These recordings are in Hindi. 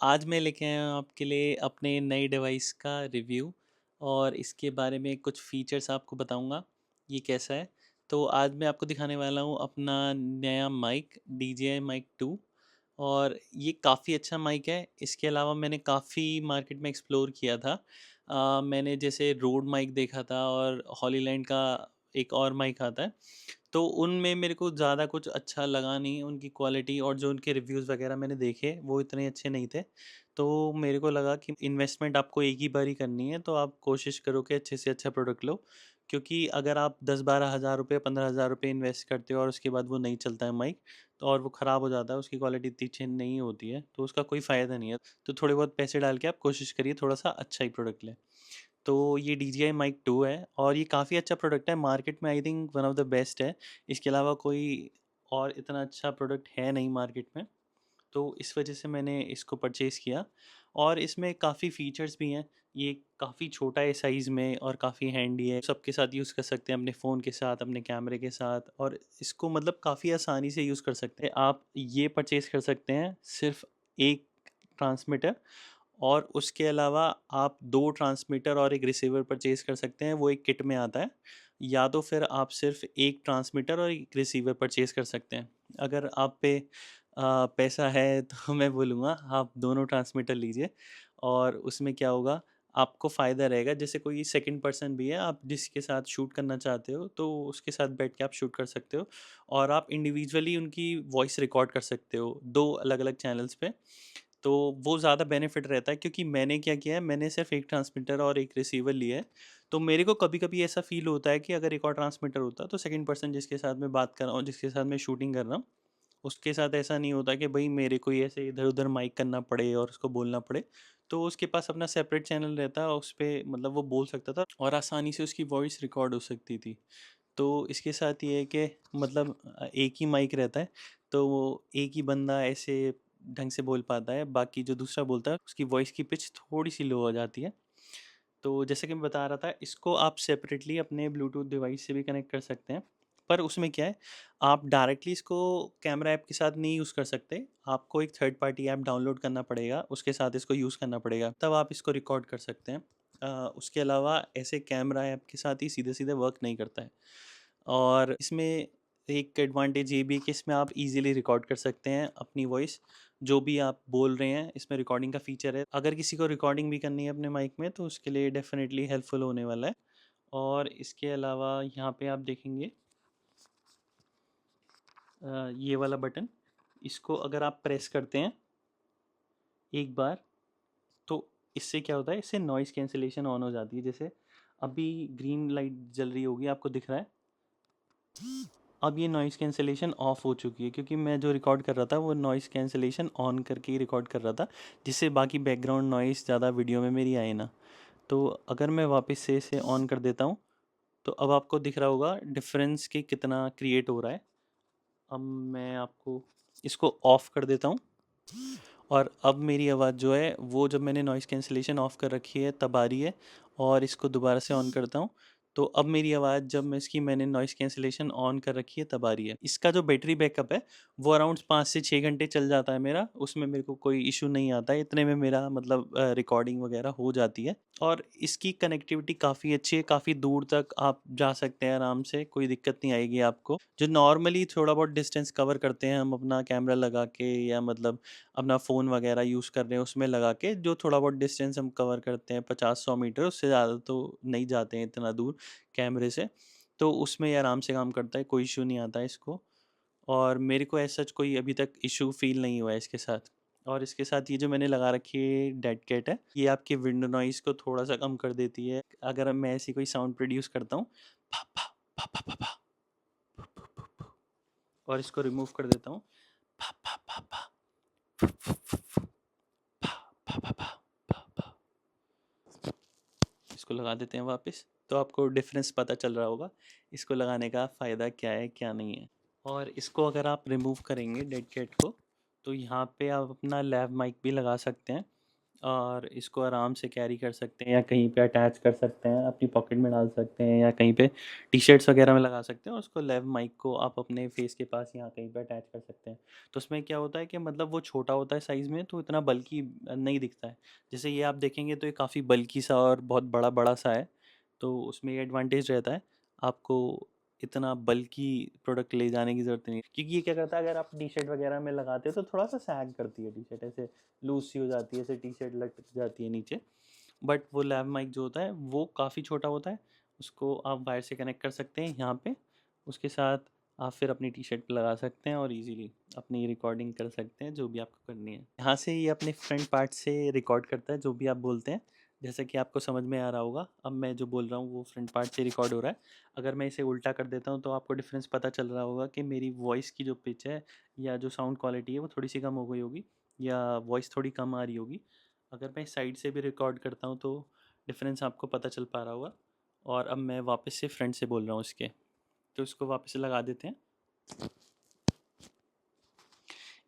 आज मैं लेके आया हूँ आपके लिए अपने नए डिवाइस का रिव्यू और इसके बारे में कुछ फीचर्स आपको बताऊँगा, ये कैसा है। तो आज मैं आपको दिखाने वाला हूँ अपना नया माइक DJI माइक 2 और ये काफ़ी अच्छा माइक है। इसके अलावा मैंने काफ़ी मार्केट में एक्सप्लोर किया था। मैंने जैसे रोड माइक देखा था और हॉलीलैंड का एक और माइक आता है। तो उनमें मेरे को ज़्यादा कुछ अच्छा लगा नहीं, उनकी क्वालिटी और जो उनके रिव्यूज़ वगैरह मैंने देखे, वो इतने अच्छे नहीं थे। तो मेरे को लगा कि इन्वेस्टमेंट आपको एक ही बार ही करनी है, तो आप कोशिश करो कि अच्छे से अच्छा प्रोडक्ट लो। क्योंकि अगर आप 10-12 हज़ार रुपए, 15 हज़ार रुपए इन्वेस्ट करते हो और उसके बाद वो नहीं चलता है माइक, तो और वो ख़राब हो जाता है, उसकी क्वालिटी इतनी अच्छी नहीं होती है, तो उसका कोई फ़ायदा नहीं है। तो थोड़े बहुत पैसे डाल के आप कोशिश करिए थोड़ा-सा अच्छा ही प्रोडक्ट लें। तो ये DJI माइक 2 है और ये काफ़ी अच्छा प्रोडक्ट है, मार्केट में I think one of the best है। इसके अलावा कोई और इतना अच्छा प्रोडक्ट है नहीं मार्केट में, तो इस वजह से मैंने इसको परचेज़ किया और इसमें काफ़ी फ़ीचर्स भी हैं। ये काफ़ी छोटा है साइज़ में और काफ़ी हैंडी है, सबके साथ यूज़ कर सकते हैं, अपने फ़ोन के साथ, अपने कैमरे के साथ और इसको मतलब काफ़ी आसानी से यूज़ कर सकते हैं। आप ये परचेज़ कर सकते हैं सिर्फ़ 1 ट्रांसमीटर और उसके अलावा आप 2 ट्रांसमीटर और 1 रिसीवर परचेज़ कर सकते हैं, वो एक किट में आता है। या तो फिर आप सिर्फ़ 1 ट्रांसमीटर और 1 रिसीवर परचेज़ कर सकते हैं। अगर आप पे पैसा है तो मैं बोलूँगा आप दोनों ट्रांसमीटर लीजिए और उसमें क्या होगा, आपको फ़ायदा रहेगा। जैसे कोई सेकंड पर्सन भी है, आप जिसके साथ शूट करना चाहते हो, तो उसके साथ बैठ के आप शूट कर सकते हो और आप इंडिविजुअली उनकी वॉइस रिकॉर्ड कर सकते हो, 2 अलग-अलग चैनल्स पे। तो वो ज़्यादा बेनिफिट रहता है क्योंकि मैंने क्या किया है, मैंने सिर्फ एक ट्रांसमीटर और एक रिसीवर लिया है। तो मेरे को कभी-कभी ऐसा फ़ील होता है कि अगर एक और ट्रांसमीटर होता तो सेकंड पर्सन जिसके साथ मैं बात कर रहा हूँ, जिसके साथ मैं शूटिंग कर रहा हूँ, उसके साथ ऐसा नहीं होता कि भई मेरे को ही ऐसे इधर-उधर माइक करना पड़े और उसको बोलना पड़े। तो उसके पास अपना सेपरेट चैनल रहता है, उस पे मतलब वो बोल सकता था और आसानी से उसकी वॉइस रिकॉर्ड हो सकती थी। तो इसके साथ ये है कि मतलब एक ही माइक रहता है, तो वो एक ही बंदा ऐसे ढंग से बोल पाता है, बाकी जो दूसरा बोलता है उसकी वॉइस की पिच थोड़ी-सी लो हो जाती है। तो जैसे कि मैं बता रहा था, इसको आप सेपरेटली अपने ब्लूटूथ डिवाइस से भी कनेक्ट कर सकते हैं। पर उसमें क्या है, आप डायरेक्टली इसको कैमरा ऐप के साथ नहीं यूज़ कर सकते। आपको एक थर्ड पार्टी ऐप डाउनलोड करना पड़ेगा, उसके साथ इसको यूज़ करना पड़ेगा, तब आप इसको रिकॉर्ड कर सकते हैं। उसके अलावा ऐसे कैमरा ऐप के साथ ही सीधे-सीधे वर्क नहीं करता है। और इसमें एक एडवांटेज ये भी है कि इसमें आप इजीली रिकॉर्ड कर सकते हैं अपनी वॉइस, जो भी आप बोल रहे हैं इसमें रिकॉर्डिंग का फीचर है। अगर किसी को रिकॉर्डिंग भी करनी है अपने माइक में तो उसके लिए डेफिनेटली हेल्पफुल होने वाला है। और इसके अलावा यहाँ पे आप देखेंगे ये वाला बटन, इसको अगर आप प्रेस करते हैं एक बार, तो इससे क्या होता है, इससे नॉइज़ कैंसिलेशन ऑन हो जाती है। जैसे अभी ग्रीन लाइट जल रही होगी, आपको दिख रहा है। अब ये नॉइज़ कैंसिलेशन ऑफ हो चुकी है क्योंकि मैं जो रिकॉर्ड कर रहा था वो नॉइज़ कैंसिलेशन ऑन करके ही रिकॉर्ड कर रहा था, जिससे बाकी बैकग्राउंड नॉइज़ ज़्यादा वीडियो में मेरी आए ना। तो अगर मैं वापस से इसे ऑन कर देता हूँ, तो अब आपको दिख रहा होगा डिफरेंस कि कितना क्रिएट हो रहा है। अब मैं आपको इसको ऑफ कर देता हूँ और अब मेरी आवाज़ जो है वो, जब मैंने नॉइज़ कैंसिलेशन ऑफ कर रखी है तब आ रही है। और इसको दोबारा से ऑन करता हूँ, तो अब मेरी आवाज़, जब मैंने नॉइज़ कैंसिलेशन ऑन कर रखी है तब आ रही है। इसका जो बैटरी बैकअप है वो अराउंड 5 से 6 घंटे चल जाता है मेरा, उसमें मेरे को कोई इशू नहीं आता है, इतने में मेरा मतलब रिकॉर्डिंग वगैरह हो जाती है। और इसकी कनेक्टिविटी काफ़ी अच्छी है, काफ़ी दूर तक आप जा सकते हैं आराम से, कोई दिक्कत नहीं आएगी आपको। जो नॉर्मली थोड़ा बहुत डिस्टेंस कवर करते हैं हम अपना कैमरा लगा के, या मतलब अपना फ़ोन वगैरह यूज़ कर रहे हैं उसमें लगा के, जो थोड़ा बहुत डिस्टेंस हम कवर करते हैं 50-100 मीटर, उससे ज़्यादा तो नहीं जाते हैं इतना दूर कैमरे से। तो उसमें ये आराम से काम करता है, कोई इशू नहीं आता है इसको। और मेरे को ऐसा सच कोई अभी तक इशू फ़ील नहीं हुआ है इसके साथ। और इसके साथ ये जो मैंने लगा रखी है डेड कैट है, ये आपके विंडो नॉइज़ को थोड़ा-सा कम कर देती है। अगर मैं ऐसी कोई साउंड प्रोड्यूस करता हूँ, भा भा भा भा भा भा, भू भू भू भू, और इसको रिमूव कर देता हूँ, भा भा भा भा, भू भू भू भू, भा भा भा भा, भा भा। इसको लगा देते हैं वापस, तो आपको डिफरेंस पता चल रहा होगा इसको लगाने का फ़ायदा क्या है क्या नहीं है। और इसको अगर आप रिमूव करेंगे डेड कैट को, तो यहाँ पे आप अपना लैब माइक भी लगा सकते हैं। और इसको आराम से कैरी कर सकते हैं या कहीं पे अटैच कर सकते हैं, अपनी पॉकेट में डाल सकते हैं या कहीं पे टी-शर्ट्स वगैरह में लगा सकते हैं और उसको लेव माइक को आप अपने फेस के पास यहाँ कहीं पे अटैच कर सकते हैं। तो उसमें क्या होता है कि मतलब वो छोटा होता है साइज़ में, तो इतना बल्की नहीं दिखता है। जैसे ये आप देखेंगे तो ये काफ़ी बल्की सा और बहुत बड़ा-बड़ा सा है, तो उसमें ये एडवांटेज रहता है, आपको इतना बल्की प्रोडक्ट ले जाने की ज़रूरत नहीं है। क्योंकि ये क्या करता है, अगर आप टी-शर्ट वगैरह में लगाते हो तो थोड़ा-सा सैग करती है टी-शर्ट, ऐसे लूज सी हो जाती है, ऐसे टी-शर्ट लटक जाती है नीचे। बट वो लैब माइक जो होता है वो काफ़ी छोटा होता है, उसको आप वायर से कनेक्ट कर सकते हैं यहाँ पे, उसके साथ आप फिर अपनी टी शर्ट पे लगा सकते हैं और इजीली अपनी रिकॉर्डिंग कर सकते हैं जो भी आपको करनी है। यहाँ से ये अपने फ्रंट पार्ट से रिकॉर्ड करता है जो भी आप बोलते हैं, जैसा कि आपको समझ में आ रहा होगा। अब मैं जो बोल रहा हूँ वो फ्रंट पार्ट से रिकॉर्ड हो रहा है। अगर मैं इसे उल्टा कर देता हूँ तो आपको डिफरेंस पता चल रहा होगा कि मेरी वॉइस की जो पिच है या जो साउंड क्वालिटी है वो थोड़ी सी कम हो गई होगी या वॉइस थोड़ी कम आ रही होगी। अगर मैं साइड से भी रिकॉर्ड करता हूँ तो डिफरेंस आपको पता चल पा रहा होगा। और अब मैं वापस से फ्रंट से बोल रहा हूँ इसके, तो इसको वापस से लगा देते हैं।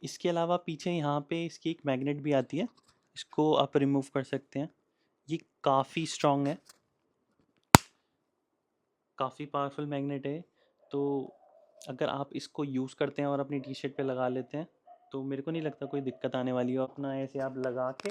इसके अलावा पीछे यहाँ पे इसकी एक मैग्नेट भी आती है, इसको आप रिमूव कर सकते हैं। ये काफ़ी स्ट्रॉन्ग है, काफ़ी पावरफुल मैग्नेट है। तो अगर आप इसको यूज़ करते हैं और अपनी टी शर्ट पे लगा लेते हैं तो मेरे को नहीं लगता कोई दिक्कत आने वाली है। अपना ऐसे आप लगा के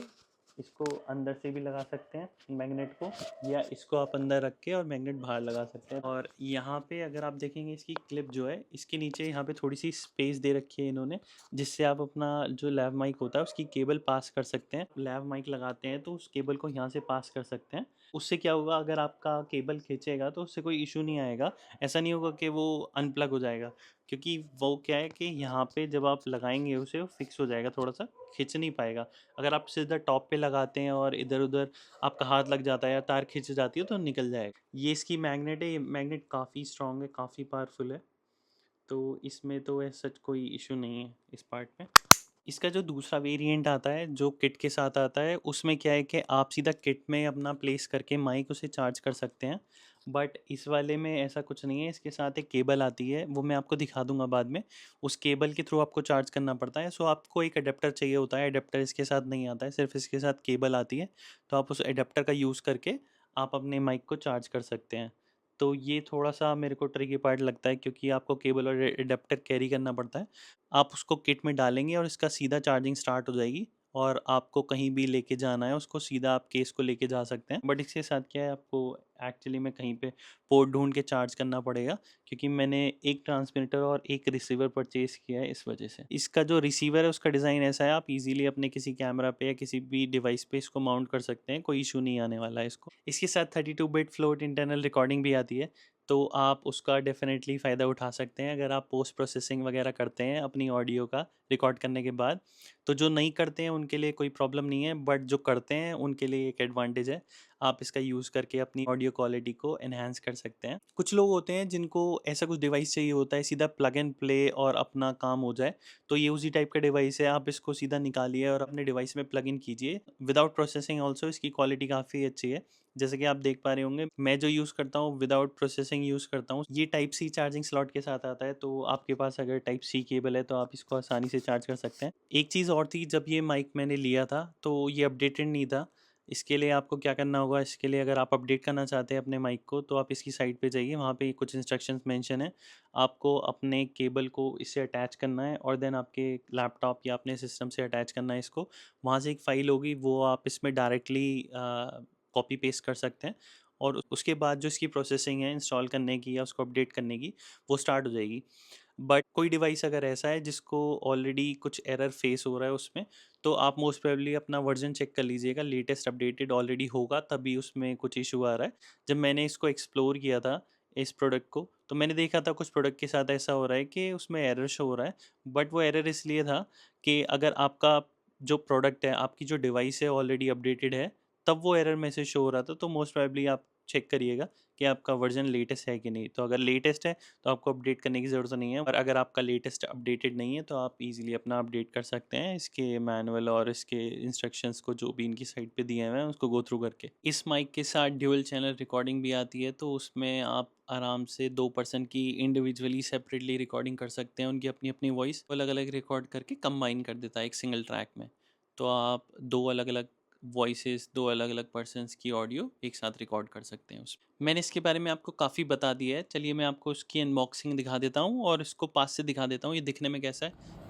इसको अंदर से भी लगा सकते हैं मैग्नेट को, या इसको आप अंदर रख के और मैग्नेट बाहर लगा सकते हैं। और यहाँ पे अगर आप देखेंगे इसकी क्लिप जो है, इसके नीचे यहाँ पे थोड़ी सी स्पेस दे रखी है इन्होंने, जिससे आप अपना जो लैव माइक होता है उसकी केबल पास कर सकते हैं। लैव माइक लगाते हैं तो उस केबल को यहाँ से पास कर सकते हैं। उससे क्या होगा, अगर आपका केबल खींचेगा तो उससे कोई इशू नहीं आएगा। ऐसा नहीं होगा कि वो अनप्लग हो जाएगा, क्योंकि वो क्या है कि यहाँ पे जब आप लगाएंगे उसे वो फिक्स हो जाएगा, थोड़ा सा खींच नहीं पाएगा। अगर आप सीधा टॉप पे लगाते हैं और इधर उधर आपका हाथ लग जाता है या तार खींच जाती है तो निकल जाएगा। ये इसकी मैग्नेट है, ये मैग्नेट काफ़ी स्ट्रॉन्ग है, काफ़ी पावरफुल है, तो इसमें तो ऐसा कोई इशू नहीं है इस पार्ट में। इसका जो दूसरा वेरिएंट आता है जो किट के साथ आता है, उसमें क्या है कि आप सीधा किट में अपना प्लेस करके माइक उसे चार्ज कर सकते हैं। बट इस वाले में ऐसा कुछ नहीं है, इसके साथ एक केबल आती है, वो मैं आपको दिखा दूंगा बाद में। उस केबल के थ्रू आपको चार्ज करना पड़ता है। सो आपको एक अडेप्टर चाहिए होता है, अडेप्टर इसके साथ नहीं आता है, सिर्फ इसके साथ केबल आती है। तो आप उस अडेप्टर का यूज़ करके आप अपने माइक को चार्ज कर सकते हैं। तो ये थोड़ा सा मेरे को ट्रिकी पार्ट लगता है, क्योंकि आपको केबल और अडेप्टर कैरी करना पड़ता है। आप उसको किट में डालेंगे और इसका सीधा चार्जिंग स्टार्ट हो जाएगी, और आपको कहीं भी लेके जाना है उसको सीधा आप केस को लेके जा सकते हैं। बट इसके साथ क्या है, आपको एक्चुअली में कहीं पे पोर्ट ढूंढ के चार्ज करना पड़ेगा, क्योंकि मैंने एक ट्रांसमीटर और एक रिसीवर परचेज किया है, इस वजह से। इसका जो रिसीवर है उसका डिज़ाइन ऐसा है, आप इजीली अपने किसी कैमरा पे या किसी भी डिवाइस पे इसको माउंट कर सकते हैं, कोई इशू नहीं आने वाला है इसको। इसके साथ 32 बिट फ्लोट इंटरनल रिकॉर्डिंग भी आती है, तो आप उसका डेफिनेटली फ़ायदा उठा सकते हैं अगर आप पोस्ट प्रोसेसिंग वगैरह करते हैं अपनी ऑडियो का रिकॉर्ड करने के बाद। तो जो नहीं करते हैं उनके लिए कोई प्रॉब्लम नहीं है, बट जो करते हैं उनके लिए एक एडवांटेज है, आप इसका यूज़ करके अपनी ऑडियो क्वालिटी को एनहांस कर सकते हैं। कुछ लोग होते हैं जिनको ऐसा कुछ डिवाइस चाहिए होता है सीधा प्लग एंड प्ले और अपना काम हो जाए, तो ये उसी टाइप का डिवाइस है। आप इसको सीधा निकालिए और अपने डिवाइस में प्लग इन कीजिए विदाउट प्रोसेसिंग। ऑल्सो इसकी क्वालिटी काफ़ी अच्छी है, जैसे कि आप देख पा रहे होंगे। मैं जो यूज़ करता हूँ विदाउट प्रोसेसिंग यूज़ करता हूँ, ये टाइप सी चार्जिंग स्लॉट के साथ आता है, तो आपके पास अगर टाइप सी केबल है तो आप इसको आसानी से चार्ज कर सकते हैं। एक चीज़ और थी, जब ये माइक मैंने लिया था तो ये अपडेटेड नहीं था। इसके लिए आपको क्या करना होगा, इसके लिए अगर आप अपडेट करना चाहते हैं अपने माइक को, तो आप इसकी साइट पे जाइए, वहाँ पे कुछ इंस्ट्रक्शंस मेंशन है। आपको अपने केबल को इससे अटैच करना है और देन आपके लैपटॉप या अपने सिस्टम से अटैच करना है इसको। वहाँ से एक फ़ाइल होगी, वो आप इसमें डायरेक्टली कॉपी पेस्ट कर सकते हैं, और उसके बाद जो इसकी प्रोसेसिंग है इंस्टॉल करने की या उसको अपडेट करने की, वो स्टार्ट हो जाएगी। बट कोई डिवाइस अगर ऐसा है जिसको ऑलरेडी कुछ एरर फेस हो रहा है उसमें, तो आप मोस्ट प्रोबेबली अपना वर्जन चेक कर लीजिएगा, लेटेस्ट अपडेटेड ऑलरेडी होगा तभी उसमें कुछ इशू आ रहा है। जब मैंने इसको एक्सप्लोर किया था इस प्रोडक्ट को, तो मैंने देखा था कुछ प्रोडक्ट के साथ ऐसा हो रहा है कि उसमें एरर शो हो रहा है। बट वो एरर इसलिए था कि अगर आपका जो प्रोडक्ट है, आपकी जो डिवाइस है ऑलरेडी अपडेटेड है, तब वो एरर मैसेज शो हो रहा था। तो मोस्ट प्रोबेबली आप चेक करिएगा कि आपका वर्जन लेटेस्ट है कि नहीं। तो अगर लेटेस्ट है तो आपको अपडेट करने की ज़रूरत नहीं है, और अगर आपका लेटेस्ट अपडेटेड नहीं है तो आप इजीली अपना अपडेट कर सकते हैं इसके मैनुअल और इसके इंस्ट्रक्शंस को जो भी इनकी साइट पे दिए हुए हैं उसको गो थ्रू करके। इस माइक के साथ ड्यूअल चैनल रिकॉर्डिंग भी आती है, तो उसमें आप आराम से 2 पर्सन की इंडिविजुअली सेपरेटली रिकॉर्डिंग कर सकते हैं। उनकी अपनी अपनी वॉइस अलग अलग रिकॉर्ड करके कंबाइन कर देता है एक सिंगल ट्रैक में। तो आप दो अलग अलग वॉइसेस, 2 अलग-अलग पर्सन्स की ऑडियो एक साथ रिकॉर्ड कर सकते हैं उसमें। मैंने इसके बारे में आपको काफ़ी बता दिया है, चलिए मैं आपको उसकी अनबॉक्सिंग दिखा देता हूँ और इसको पास से दिखा देता हूँ, ये दिखने में कैसा है।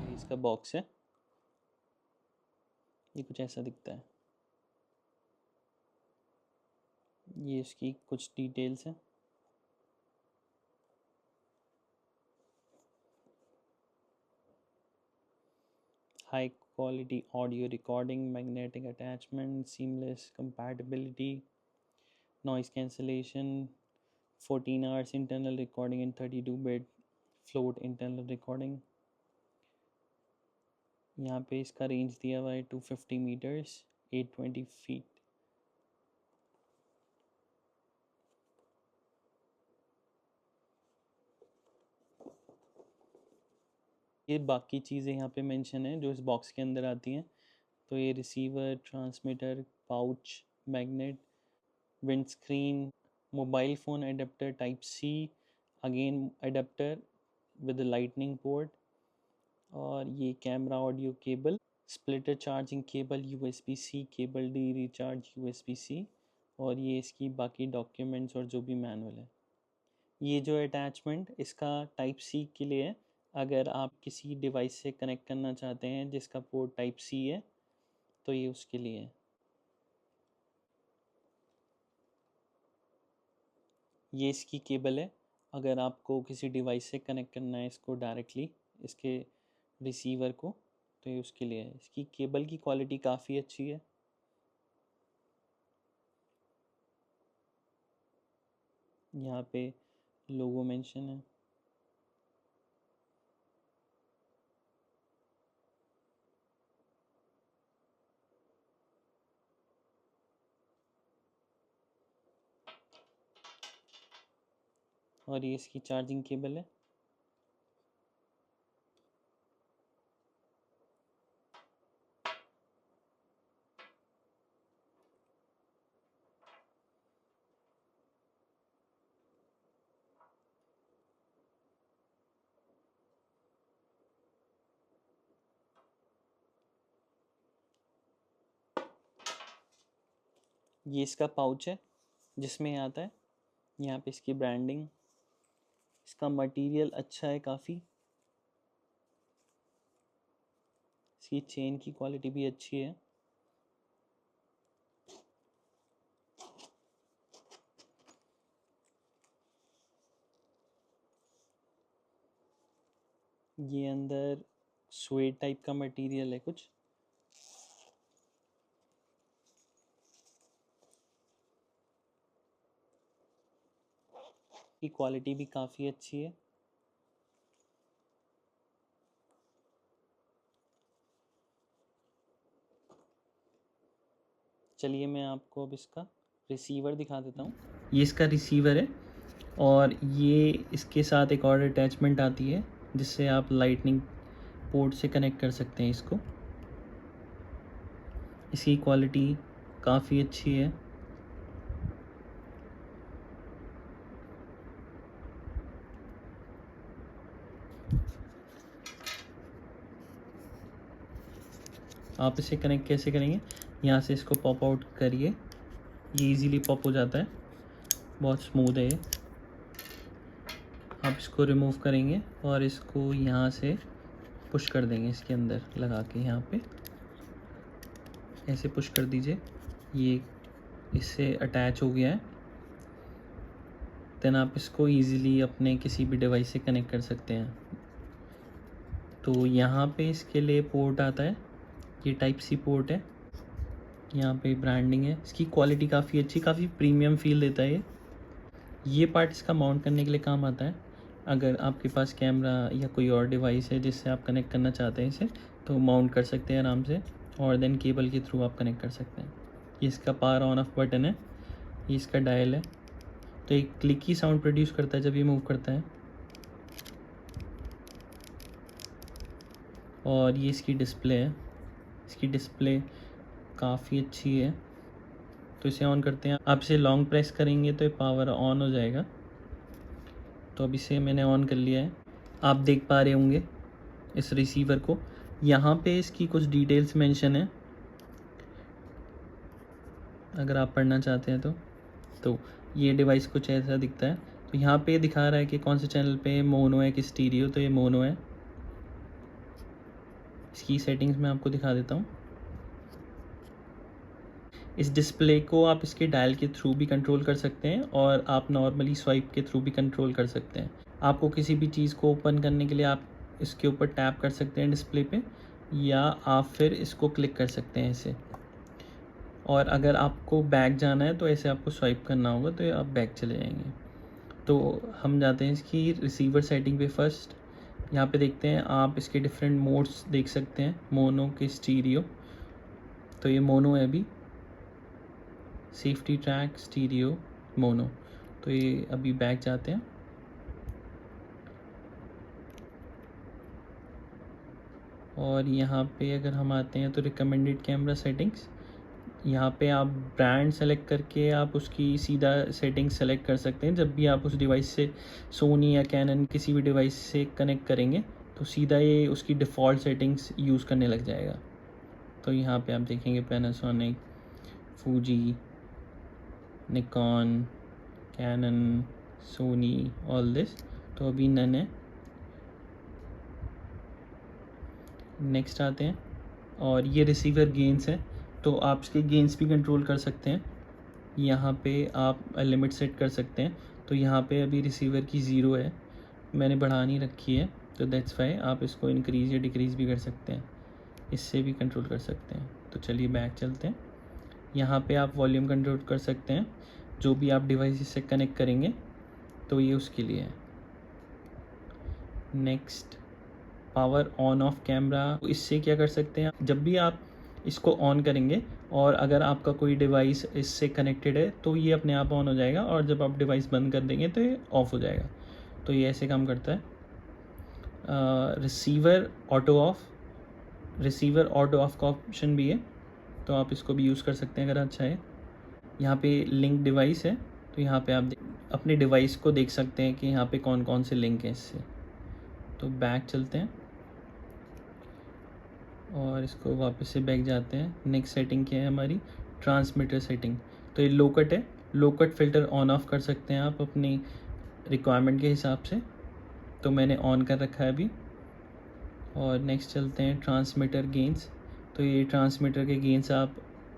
ये इसका बॉक्स है, ये कुछ ऐसा दिखता है। ये इसकी कुछ डिटेल्स हैं। High quality audio recording, magnetic attachment, seamless compatibility, noise cancellation, 14 hours internal recording in 32 bit float internal recording. यहाँ पे इसका रेंज दिया हुआ है 250 मीटर्स, 820 फीट। ये बाकी चीज़ें यहाँ पे मेंशन है जो इस बॉक्स के अंदर आती हैं। तो ये receiver, transmitter, pouch, magnet, windscreen, mobile phone adapter type C, again adapter with lightning port, और ये camera audio cable, splitter charging cable, USB C cable, the recharge USB C, और ये इसकी बाकी डॉक्यूमेंट्स और जो भी मैनुअल है। ये जो अटैचमेंट इसका टाइप सी के लिए है, अगर आप किसी डिवाइस से कनेक्ट करना चाहते हैं जिसका पोर्ट टाइप सी है तो ये उसके लिए है। ये इसकी केबल है, अगर आपको किसी डिवाइस से कनेक्ट करना है इसको डायरेक्टली, इसके रिसीवर को, तो ये उसके लिए है। इसकी केबल की क्वालिटी काफ़ी अच्छी है। यहाँ पे लोगो मेंशन है। और ये इसकी चार्जिंग केबल है। ये इसका पाउच है जिसमें आता है। यहाँ पे इसकी ब्रांडिंग, इसका मटेरियल अच्छा है काफ़ी। इसकी चेन की क्वालिटी भी अच्छी है। ये अंदर स्वेट टाइप का मटेरियल है कुछ। की क्वालिटी भी काफ़ी अच्छी है। चलिए मैं आपको अब इसका रिसीवर दिखा देता हूँ। ये इसका रिसीवर है और ये इसके साथ एक और अटैचमेंट आती है जिससे आप लाइटनिंग पोर्ट से कनेक्ट कर सकते हैं इसको। इसकी क्वालिटी काफ़ी अच्छी है। आप इसे कनेक्ट कैसे करेंगे, यहाँ से इसको पॉप आउट करिए, ये इजीली पॉप हो जाता है, बहुत स्मूथ है ये। आप इसको रिमूव करेंगे और इसको यहाँ से पुश कर देंगे इसके अंदर लगा के, यहाँ पे ऐसे पुश कर दीजिए, ये इससे अटैच हो गया है। देन आप इसको इजीली अपने किसी भी डिवाइस से कनेक्ट कर सकते हैं। तो यहाँ पे इसके लिए पोर्ट आता है, ये टाइप सी पोर्ट है। यहाँ पे ब्रांडिंग है, इसकी क्वालिटी काफ़ी अच्छी, काफ़ी प्रीमियम फील देता है ये पार्ट इसका माउंट करने के लिए काम आता है। अगर आपके पास कैमरा या कोई और डिवाइस है जिससे आप कनेक्ट करना चाहते हैं इसे, तो माउंट कर सकते हैं आराम से, और देन केबल के थ्रू आप कनेक्ट कर सकते हैं। ये इसका पावर ऑन ऑफ बटन है, ये इसका डायल है, तो एक क्लिक की साउंड प्रोड्यूस करता है जब ये मूव करता है। और ये इसकी डिस्प्ले है, इसकी डिस्प्ले काफ़ी अच्छी है। तो इसे ऑन करते हैं, आप इसे लॉन्ग प्रेस करेंगे तो ये पावर ऑन हो जाएगा। तो अब इसे मैंने ऑन कर लिया है, आप देख पा रहे होंगे इस रिसीवर को। यहाँ पे इसकी कुछ डिटेल्स मेंशन है, अगर आप पढ़ना चाहते हैं तो ये डिवाइस कुछ ऐसा दिखता है। तो यहाँ पे दिखा रहा है कि कौन से चैनल पे मोनो है कि स्टीरियो, तो ये मोनो है। इसकी सेटिंग्स मैं आपको दिखा देता हूँ। इस डिस्प्ले को आप इसके डायल के थ्रू भी कंट्रोल कर सकते हैं और आप नॉर्मली स्वाइप के थ्रू भी कंट्रोल कर सकते हैं। आपको किसी भी चीज़ को ओपन करने के लिए आप इसके ऊपर टैप कर सकते हैं डिस्प्ले पे, या आप फिर इसको क्लिक कर सकते हैं ऐसे। और अगर आपको बैक जाना है तो ऐसे आपको स्वाइप करना होगा, तो आप बैक चले जाएंगे। तो हम जाते हैं इसकी रिसीवर सेटिंग पे फर्स्ट। यहाँ पे देखते हैं आप इसके डिफरेंट मोड्स देख सकते हैं, मोनो के स्टीरियो। तो ये मोनो है अभी, सेफ्टी ट्रैक, स्टीरियो, मोनो। तो ये अभी बैक जाते हैं। और यहाँ पे अगर हम आते हैं तो रिकमेंडेड कैमरा सेटिंग्स, यहाँ पे आप ब्रांड सेलेक्ट करके आप उसकी सीधा सेटिंग सेलेक्ट कर सकते हैं। जब भी आप उस डिवाइस से सोनी या कैनन किसी भी डिवाइस से कनेक्ट करेंगे तो सीधा ये उसकी डिफ़ॉल्ट सेटिंग्स यूज़ करने लग जाएगा। तो यहाँ पे आप देखेंगे Panasonic, Fuji, Nikon, Canon, Sony, all this. तो अभी नन है। नेक्स्ट आते हैं और ये रिसीवर गेन्स है, तो आप इसके गेन्स भी कंट्रोल कर सकते हैं। यहाँ पे आप लिमिट सेट कर सकते हैं। तो यहाँ पे अभी रिसीवर की 0 है, मैंने बढ़ा नहीं रखी है, तो दैट्स वाई आप इसको इंक्रीज़ या डिक्रीज़ भी कर सकते हैं, इससे भी कंट्रोल कर सकते हैं। तो चलिए बैक चलते हैं। यहाँ पे आप वॉल्यूम कंट्रोल कर सकते हैं, जो भी आप डिवाइस से कनेक्ट करेंगे तो ये उसके लिए है। Next power on off camera, इससे क्या कर सकते हैं, जब भी आप इसको ऑन करेंगे और अगर आपका कोई डिवाइस इससे कनेक्टेड है तो ये अपने आप ऑन हो जाएगा, और जब आप डिवाइस बंद कर देंगे तो ये ऑफ़ हो जाएगा। तो ये ऐसे काम करता है। रिसीवर ऑटो ऑफ का ऑप्शन भी है, तो आप इसको भी यूज़ कर सकते हैं अगर अच्छा है। यहाँ पे लिंक डिवाइस है, तो यहाँ पे आप अपने डिवाइस को देख सकते हैं कि यहाँ पे कौन कौन से लिंक हैं इससे। तो बैक चलते हैं और इसको वापस से बैक जाते हैं। नेक्स्ट सेटिंग क्या है हमारी, ट्रांसमीटर सेटिंग। तो ये लो कट है, लो कट फ़िल्टर ऑन ऑफ कर सकते हैं आप अपनी रिक्वायरमेंट के हिसाब से, तो मैंने ऑन कर रखा है अभी। और नेक्स्ट चलते हैं ट्रांसमीटर गेन्स। तो ये ट्रांसमीटर के गेन्स आप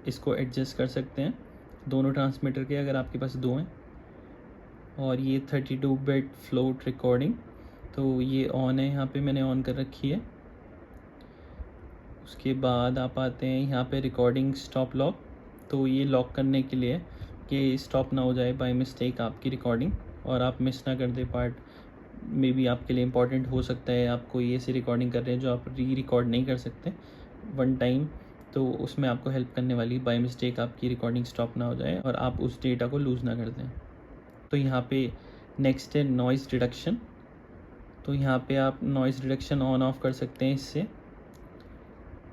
इसको एडजस्ट कर सकते हैं, दोनों ट्रांसमीटर के, अगर आपके पास 2 हैं। और ये 32 बिट फ्लोट रिकॉर्डिंग, तो ये ऑन है, यहाँ पे मैंने ऑन कर रखी है। उसके बाद आप आते हैं यहाँ पे रिकॉर्डिंग स्टॉप लॉक, तो ये लॉक करने के लिए कि स्टॉप ना हो जाए बाय मिस्टेक आपकी रिकॉर्डिंग और आप मिस ना कर दे पार्ट। मे बी आपके लिए इम्पॉर्टेंट हो सकता है, आप कोई ऐसी रिकॉर्डिंग कर रहे हैं जो आप रिकॉर्ड नहीं कर सकते वन टाइम, तो उसमें आपको हेल्प करने वाली बाय मिस्टेक आपकी रिकॉर्डिंग स्टॉप ना हो जाए और आप उस डेटा को लूज़ ना कर दें। तो यहाँ पे नेक्स्ट है नॉइज़ रिडक्शन। तो यहाँ पे आप नॉइज़ रिडक्शन ऑन ऑफ कर सकते हैं, इससे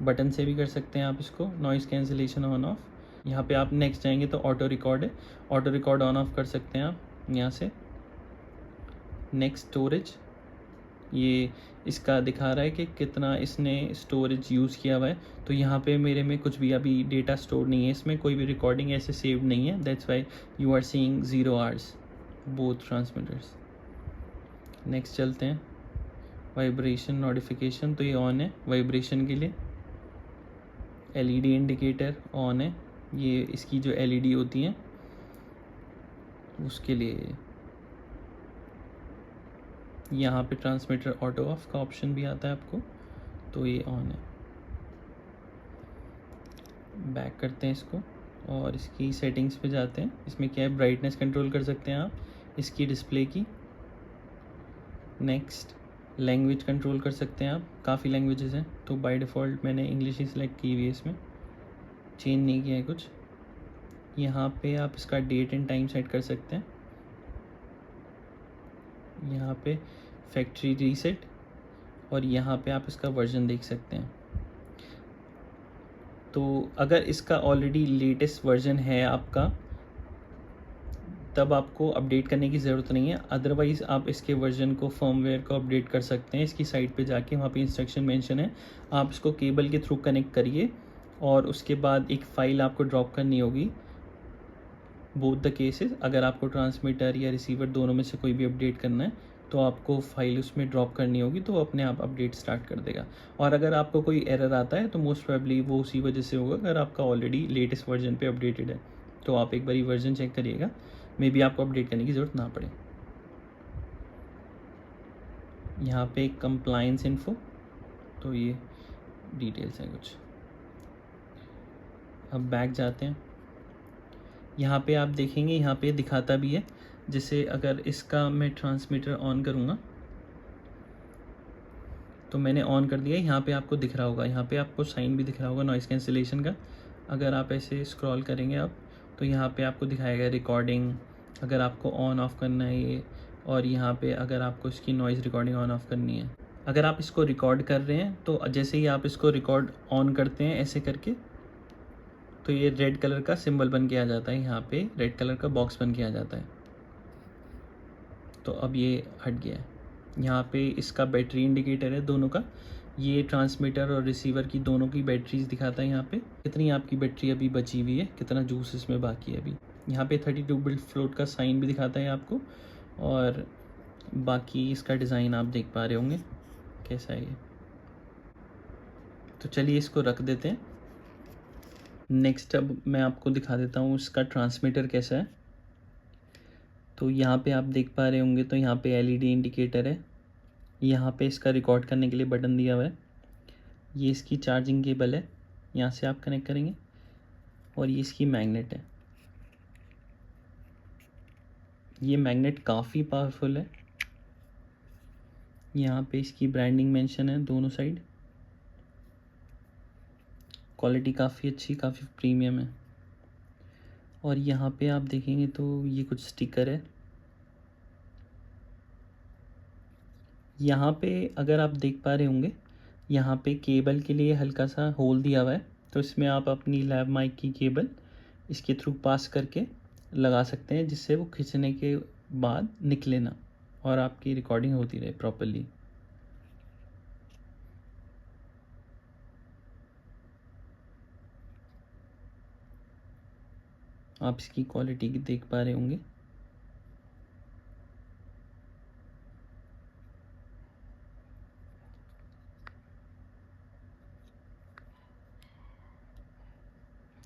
बटन से भी कर सकते हैं आप इसको, नॉइज़ कैंसिलेशन ऑन ऑफ। यहाँ पे आप नेक्स्ट जाएंगे तो ऑटो रिकॉर्ड है, ऑटो रिकॉर्ड ऑन ऑफ कर सकते हैं आप यहाँ से। नेक्स्ट स्टोरेज, ये इसका दिखा रहा है कि कितना इसने स्टोरेज यूज़ किया हुआ है। तो यहाँ पे मेरे में कुछ भी अभी डेटा स्टोर नहीं है, इसमें कोई भी रिकॉर्डिंग ऐसे सेव्ड नहीं है, that's why you are seeing 0 hours both transmitters. Next चलते हैं वाइब्रेशन नोटिफिकेशन, तो ये ऑन है वाइब्रेशन के लिए। एलईडी इंडिकेटर ऑन है, ये इसकी जो एलईडी होती हैं उसके लिए। यहाँ पे ट्रांसमीटर ऑटो ऑफ का ऑप्शन भी आता है आपको, तो ये ऑन है। बैक करते हैं इसको और इसकी सेटिंग्स पे जाते हैं। इसमें क्या है, ब्राइटनेस कंट्रोल कर सकते हैं आप इसकी डिस्प्ले की। नेक्स्ट लैंग्वेज कंट्रोल कर सकते हैं आप, काफ़ी लैंग्वेजेस हैं, तो बाय डिफ़ॉल्ट मैंने इंग्लिश ही सिलेक्ट की हुई है, इसमें चेंज नहीं किया है कुछ। यहाँ पे आप इसका डेट एंड टाइम सेट कर सकते हैं। यहाँ पे फैक्ट्री रीसेट, और यहाँ पे आप इसका वर्जन देख सकते हैं। तो अगर इसका ऑलरेडी लेटेस्ट वर्जन है आपका, तब आपको अपडेट करने की ज़रूरत नहीं है, अदरवाइज़ आप इसके वर्जन को फर्मवेयर को अपडेट कर सकते हैं। इसकी साइट पे जाके वहाँ पे इंस्ट्रक्शन मेंशन है, आप इसको केबल के थ्रू कनेक्ट करिए और उसके बाद एक फ़ाइल आपको ड्रॉप करनी होगी। बोथ द केसेस, अगर आपको ट्रांसमीटर या रिसीवर दोनों में से कोई भी अपडेट करना है तो आपको फ़ाइल उसमें ड्रॉप करनी होगी, तो वो अपने आप अपडेट स्टार्ट कर देगा। और अगर आपको कोई एरर आता है तो मोस्ट प्रोबेबली वो उसी वजह से होगा, अगर आपका ऑलरेडी लेटेस्ट वर्जन पे अपडेटेड है। तो आप एक बारी वर्जन चेक करिएगा, मे बी आपको अपडेट करने की ज़रूरत ना पड़े। यहाँ पे कंप्लायंस इन्फो, तो ये डिटेल्स हैं कुछ। अब बैक जाते हैं, यहाँ पे आप देखेंगे यहाँ पे दिखाता भी है, जैसे अगर इसका मैं ट्रांसमीटर ऑन करूँगा तो मैंने ऑन कर दिया, यहाँ पे आपको दिख रहा होगा, यहाँ पे आपको साइन भी दिख रहा होगा नॉइज़ कैंसिलेशन का। अगर आप ऐसे स्क्रॉल करेंगे आप, तो यहाँ पे आपको दिखाएगा रिकॉर्डिंग, अगर आपको ऑन ऑफ करना है ये, और यहाँ पे अगर आपको इसकी नॉइज़ रिकॉर्डिंग ऑन ऑफ करनी है। अगर आप इसको रिकॉर्ड कर रहे हैं तो जैसे ही आप इसको रिकॉर्ड ऑन करते हैं ऐसे करके, तो ये रेड कलर का सिंबल बन के आ जाता है, यहाँ पे रेड कलर का बॉक्स बन के आ जाता है। तो अब ये हट गया है। यहाँ पे इसका बैटरी इंडिकेटर है दोनों का, ये ट्रांसमीटर और रिसीवर की दोनों की बैटरीज दिखाता है यहाँ पे, कितनी आपकी बैटरी अभी बची हुई है, कितना जूस इसमें बाकी है अभी। यहाँ पे 32 बिट फ्लोट का साइन भी दिखाता है आपको, और बाकी इसका डिज़ाइन आप देख पा रहे होंगे कैसा है ये। तो चलिए इसको रख देते हैं। नेक्स्ट अब मैं आपको दिखा देता हूँ इसका ट्रांसमीटर कैसा है। तो यहाँ पे आप देख पा रहे होंगे, तो यहाँ पे एलईडी इंडिकेटर है। यहाँ पे इसका रिकॉर्ड करने के लिए बटन दिया हुआ है। ये इसकी चार्जिंग केबल है, यहाँ से आप कनेक्ट करेंगे। और ये इसकी मैग्नेट है। ये मैग्नेट काफ़ी पावरफुल है। यहाँ पे इसकी ब्रांडिंग मेंशन है दोनों साइड। क्वालिटी काफ़ी अच्छी, काफ़ी प्रीमियम है। और यहाँ पे आप देखेंगे तो ये कुछ स्टिकर है। यहाँ पे अगर आप देख पा रहे होंगे, यहाँ पे केबल के लिए हल्का सा होल दिया हुआ है। तो इसमें आप अपनी लैब माइक की केबल इसके थ्रू पास करके लगा सकते हैं, जिससे वो खींचने के बाद निकले ना और आपकी रिकॉर्डिंग होती रहे प्रॉपरली। आप इसकी क्वालिटी देख पा रहे होंगे।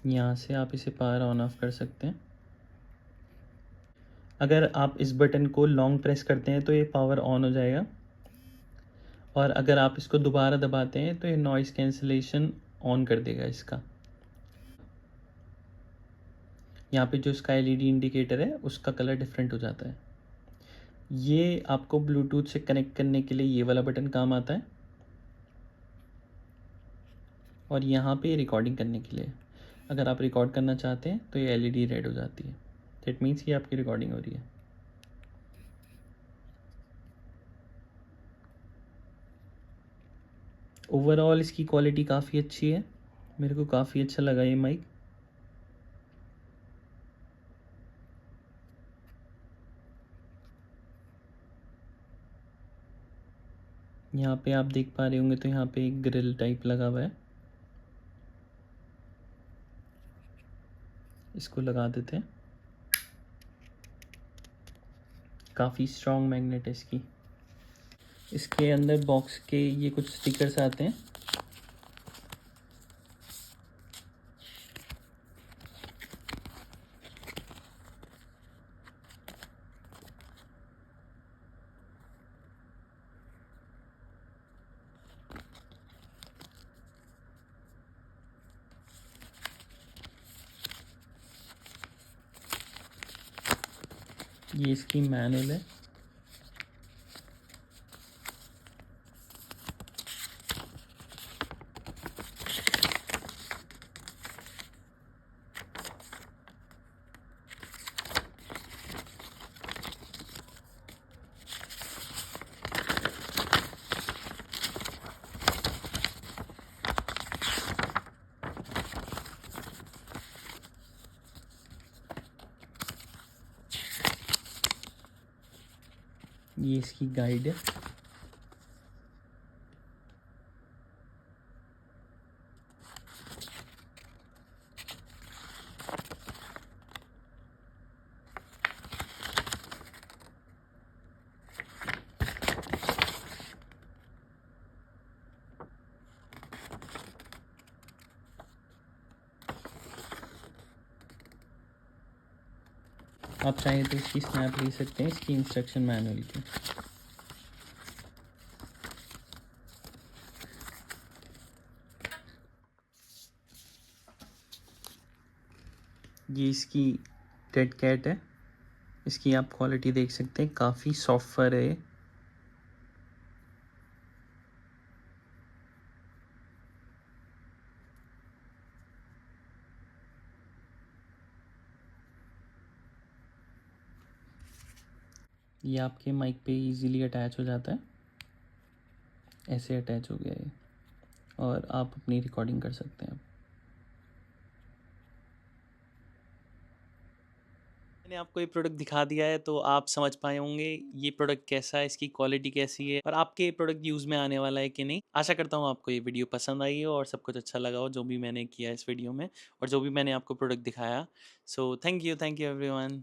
यहाँ से आप इसे पावर ऑन ऑफ कर सकते हैं। अगर आप इस बटन को लॉन्ग प्रेस करते हैं तो ये पावर ऑन हो जाएगा, और अगर आप इसको दोबारा दबाते हैं तो ये नॉइज़ कैंसिलेशन ऑन कर देगा इसका। यहाँ पे जो इसका एलईडी इंडिकेटर है उसका कलर डिफरेंट हो जाता है। ये आपको ब्लूटूथ से कनेक्ट करने के लिए ये वाला बटन काम आता है, और यहाँ पे रिकॉर्डिंग करने के लिए अगर आप रिकॉर्ड करना चाहते हैं तो ये एलईडी रेड हो जाती है। दैट मीन्स ये आपकी रिकॉर्डिंग हो रही है। ओवरऑल इसकी क्वालिटी काफ़ी अच्छी है, मेरे को काफ़ी अच्छा लगा ये माइक। यहाँ पे आप देख पा रहे होंगे तो यहाँ पे एक ग्रिल टाइप लगा हुआ है। इसको लगा देते हैं। काफ़ी स्ट्रॉन्ग मैग्नेट है इसकी। इसके अंदर बॉक्स के ये कुछ स्टिकर्स आते हैं। ये इसकी मैनुअल है। ये इसकी गाइड है। आप चाहें तो इसकी स्नैप ले सकते हैं, इसकी इंस्ट्रक्शन मैनुअल की। ये इसकी डेड कैट है। इसकी आप क्वालिटी देख सकते हैं, काफ़ी सॉफ्ट फर है। ये आपके माइक पे इजीली अटैच हो जाता है। ऐसे अटैच हो गया ये, और आप अपनी रिकॉर्डिंग कर सकते हैं। मैंने आपको ये प्रोडक्ट दिखा दिया है, तो आप समझ पाए होंगे ये प्रोडक्ट कैसा है, इसकी क्वालिटी कैसी है, और आपके ये प्रोडक्ट यूज़ में आने वाला है कि नहीं। आशा करता हूँ आपको ये वीडियो पसंद आई हो और सब कुछ अच्छा लगा हो जो भी मैंने किया इस वीडियो में, और जो भी मैंने आपको प्रोडक्ट दिखाया। So thank you everyone.